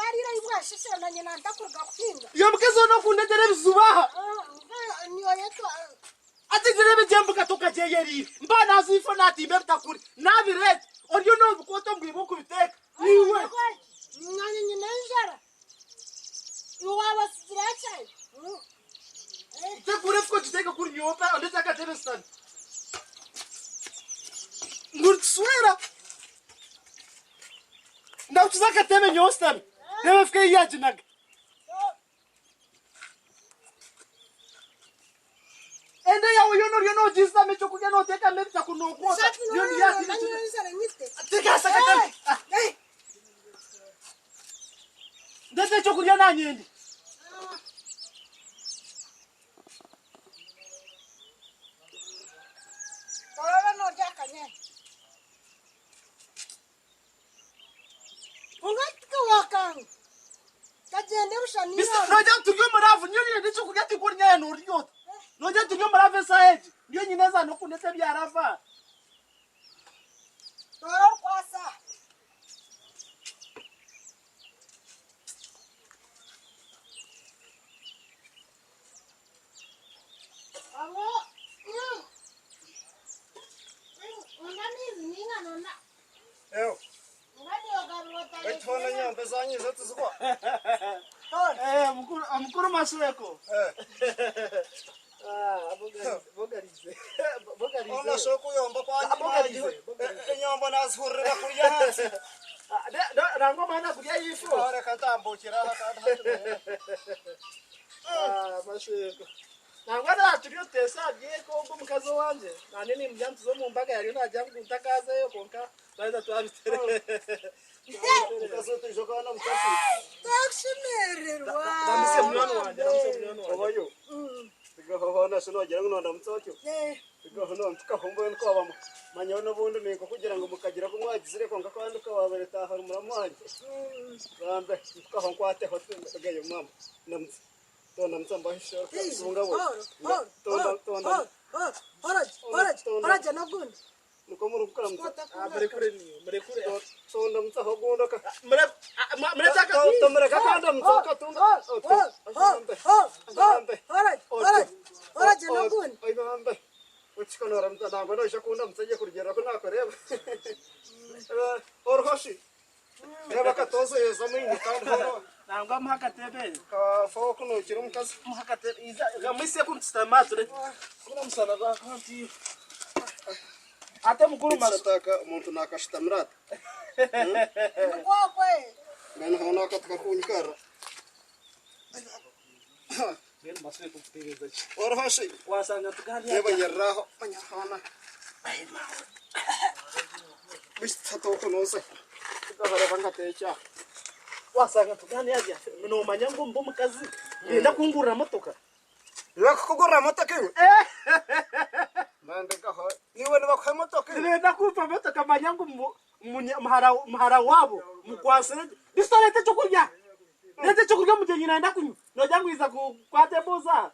barira ibwashishe na nyina ndakurga kwinga iyo mkezo no kunetera bizubaha niyo yeto ati direbe jembuka tukajeyeri mbana azifo nati betakuri nabirete oryo no bukoto mbwibo kubiteka niwe nyanya nyina njara iwaba sigiracha tekure fko jiteka kuri nyopa ondeta katebe stand ngurswera na utuzaka teme nyostan teme fke yajinag ende ya uyo no jista mecho kuja no teka mepta kunokota yoni yati teka saka teme ndete chokulia na nyindi Tolala no jaka nye ungatika wakang kajende ushani bisa noja tuyo maravu nyoni ndete chokulia tikuri nya no riot noja tuyo maravu saeji ndio nyineza no kunete byarafa tolala kwasa awo Eyo. Wetona nyamba zanyi zote zikwa. mkuru masweko bogarize Ona shoko yomba kwa bogarize. Nyamba nazhurira kuriya hasi. rango mana kuria yifo Ora katambo kiraha kada. masweko nangwana turiyo tesa byeko ngo mukazo wanje nanene mjantu zo mu mbaga yari najya kuntakaza yo konka baza twabitere Mukazo tujoka na mutasi. takshimererwa namise mwana wanje Obayo. Bigaho sinogira ngo ndamutsoke. Bigaho no tukahombo nko abamo. Manyono bundi ninko kugira ngo mukagira ko mwagizire konka kandi ukababere taha muramwanje. Bambe tukaho kwate hote gayo mama. Namutse. Tona mtsamba hisho sunga wo. Tona. Horaje nagundi Nuko murukura mutsa. murekure Tona mtsaho gondoka. muretaka Tomera kakanda mtsoka tunda. horaje nagundi Oy bambe. Uchikono ramta nangona shakunda mtsaje kurigera ko nakoreba. Orhoshi. Eba katozo yezamingi kandi horo. nangwa muhakatebe Ka fo kuno kiri mukazi. muhakatebe iza gamise kumtstamature kuna msana za kanti ate mukuru Masataka umuntu nakashtamrat. kwakwe Bana hona katka kunikara. ben masweko kutegeza Orhoshi. wasanga tukali Eba yerraho manyahana. Bistato kuno se. Tukahara bangatecha. wasanga tukali aje no manyango mbo mukazi ngenda kungura motoka Yakukugura motoka. Mande kaho. Niwe bakhe motoka. ngenda kupa motoka manyango mhara wabo mukwasire bistorete chokurya nete chokurya mujenyi naenda kunyu no jangu iza kwate boza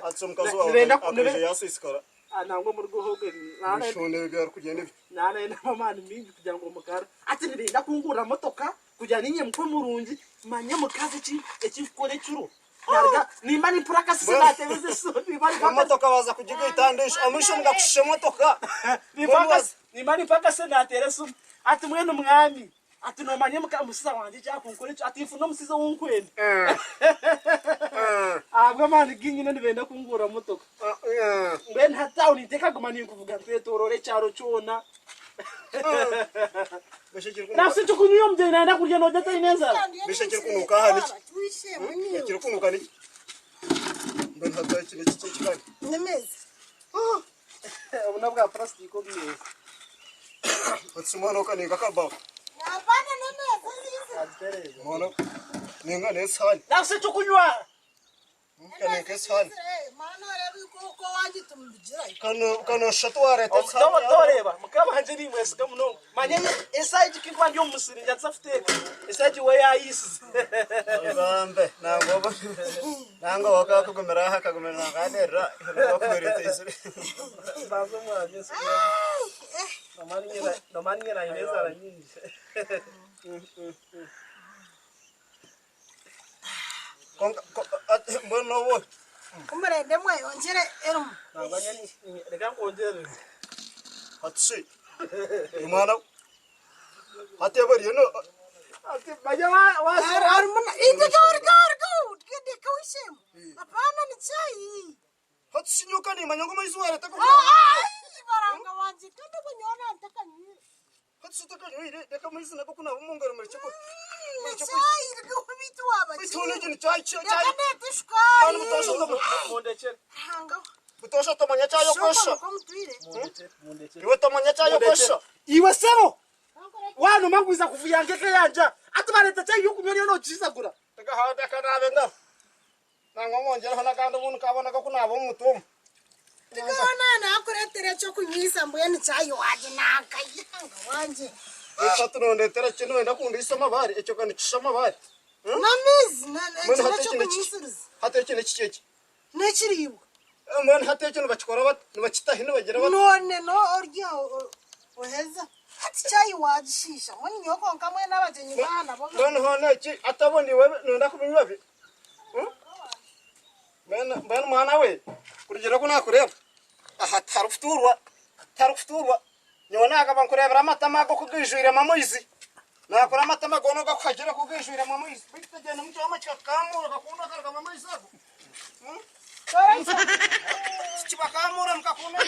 Atsumkazo akuje yasiskara. anangwa muri guhoge nana Shone byar kugenda. nana ina mamani mingi kugira ngo mukara ati nirenda kungura motoka kugira ninye mukwe murungi manye mukazi ki ekikore cyuro narga nimba ni puraka sibatebeze so nimba ni Motoka baza kujiga itandisha amisho ngakushe motoka. nimba ni paka senatere so ati mwene umwami ati no manye mukamusiza wanje cyakunkore ati ifu no musiza wunkwene abwo mani ginyine nibenda kungura motoka ngwe nta town iteka gumani kuvuga twetorore cyaro cyona nafse tukunyo mje naenda kurya no data ineza Bishekere kunuka hani. tuishe mwenyewe Yakire kunuka ni. Ben hatta kile kikikani. nemezi ubona bwa plastic ko biye Batsumano kani kakaba. napana nemezi Mono. Ninga nesani. nafse tukunywa Kani kesani. mana rebi ko wanji tumujira Kano shatware tsani. doreba mukaba hanje ni mwese kamuno manye esaji kikwa ndio musiri yatsafte esaji we yayisi Bambe nango wakakugumira hakagumira ngadera bakwerete isuri. bazo mwaje no mani ngera ineza la nyingi mbona wo umurende mwe yongere erumu reka ngongere atse imana atebariye no ati bajya wa arumuna indikawarikawarika udikidika wishemu apana ni chai hatsinyuka ni manyongo maizwara tako baranga wanje kandi kunyona ntakanywe hatsutaka nyire deka maizina bakuna umungara muri chiko chai rikubitu waba bitone jini chai yakanete shukari manu mutosha mondechera hanga mutosha tomanya chayo kosha mondechera iwe tomanya chayo kosha iwe sebo wanu mangwiza kuvuyangeke yanja ati bareta cyo yukunyori no jisagura daga hada kanabenga nangomongera hona kandi ubuntu kabona ko kunabo mutumu ndikona nakuretere cyo kunyisa mbweni chai waje nakayanga wanje Satunondetera kino ndakundi isoma bari ecyo kandi kishama bari namizi Mwana nane hate cyo kino kunyisiriza hate kino kikeke nekiriwa mwana hate kino bakikora bat nibakita hino bagira bat none no orya oheza ati chai waje shisha mwani nyoko nkamwe n'abagenyi bana bo none hone ki ataboni wewe nonda kubinywa bi ben mwana we kurigera kuna kureba aha tarufuturwa nyona akabankurebera amatama go kugijwira mamoizi nakora amatama gono gakagera kugijwira mamoizi bitagenda mu cyama kikakamura gakunda karga mamoizi ako kibakamura mukakunda